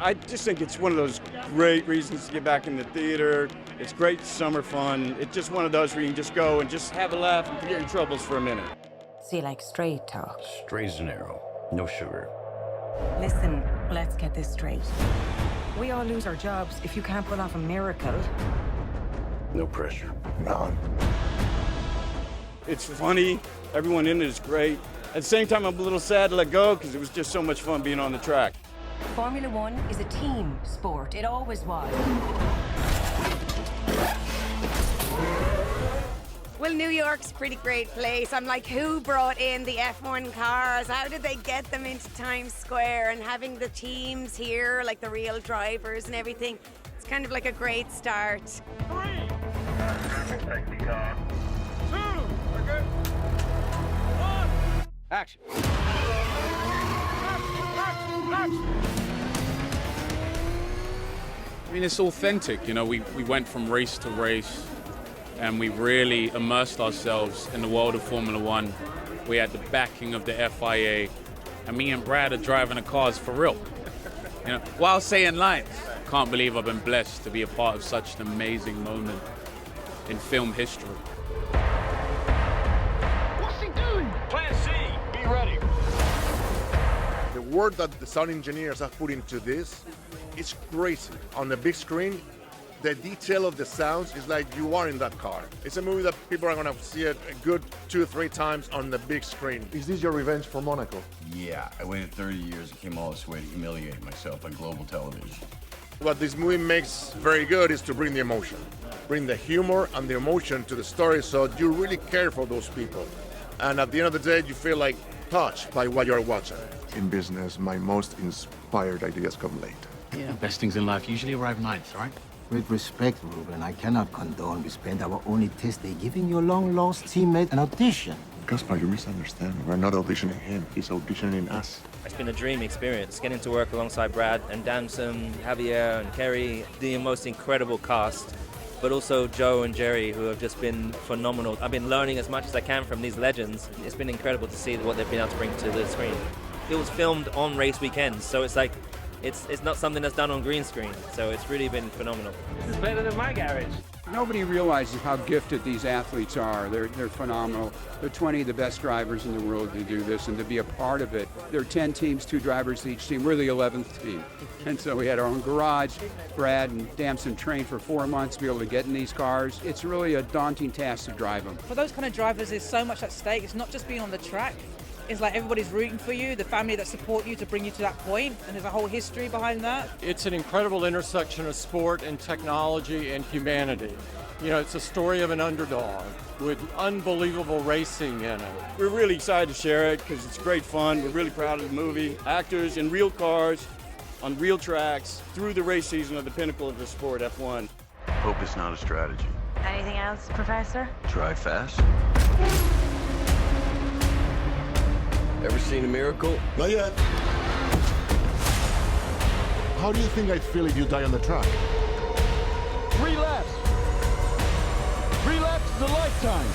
I just think it's one of those great reasons to get back in the theater. It's great summer fun. It's just one of those where you can just go and just have a laugh and forget your troubles for a minute. So you like straight talk? Straight as an arrow, no sugar. Listen, let's get this straight. We all lose our jobs if you can't pull off a miracle. No pressure. None. It's funny. Everyone in it is great. At the same time, I'm a little sad to let go because it was just so much fun being on the track. Formula One is a team sport. It always was. Well, New York's a pretty great place. I'm like, who brought in the F1 cars? How did they get them into Times Square? And having the teams here, like the real drivers and everything, it's kind of like a great start. 3. Safety car. 2. Okay. 1. Action. I mean, it's authentic, you know, we went from race to race and we really immersed ourselves in the world of Formula One. We had the backing of the FIA, and me and Brad are driving the cars for real. You know, while saying lines. Can't believe I've been blessed to be a part of such an amazing moment in film history. What's he doing? Plan C. Be ready. The work that the sound engineers have put into this is crazy. On the big screen, the detail of the sounds is like you are in that car. It's a movie that people are gonna see it a good 2 or 3 times on the big screen. Is this your revenge for Monaco? Yeah, I waited 30 years and came all this way to humiliate myself on global television. What this movie makes very good is to bring the emotion. Bring the humor and the emotion to the story so you really care for those people. And at the end of the day, you feel like touched by what you're watching. In business, my most inspired ideas come late. Yeah, best things in life usually arrive ninth, right? With respect, Ruben, I cannot condone we spend our only test day giving your long-lost teammate an audition. Gaspar, you misunderstand. We're not auditioning him. He's auditioning us. It's been a dream experience, getting to work alongside Brad and Damson, Javier and Kerry, the most incredible cast, but also Joe and Jerry, who have just been phenomenal. I've been learning as much as I can from these legends. It's been incredible to see what they've been able to bring to the screen. It was filmed on race weekends, so it's like, it's not something that's done on green screen, so it's really been phenomenal. It's better than my garage. Nobody realizes how gifted these athletes are. They're phenomenal. They're 20 of the best drivers in the world to do this and to be a part of it. There are 10 teams, 2 drivers each team. We're the 11th team. And so we had our own garage. Brad and Damson trained for 4 months to be able to get in these cars. It's really a daunting task to drive them. For those kind of drivers, there's so much at stake. It's not just being on the track. It's like everybody's rooting for you, the family that support you to bring you to that point, and there's a whole history behind that. It's an incredible intersection of sport and technology and humanity. You know, it's a story of an underdog with unbelievable racing in it. We're really excited to share it because it's great fun. We're really proud of the movie. Actors in real cars, on real tracks, through the race season of the pinnacle of the sport, F1. Hope is not a strategy. Anything else, Professor? Drive fast. Ever seen a miracle? Not yet. How do you think I'd feel if you die on the track? 3 laps. 3 laps is a lifetime.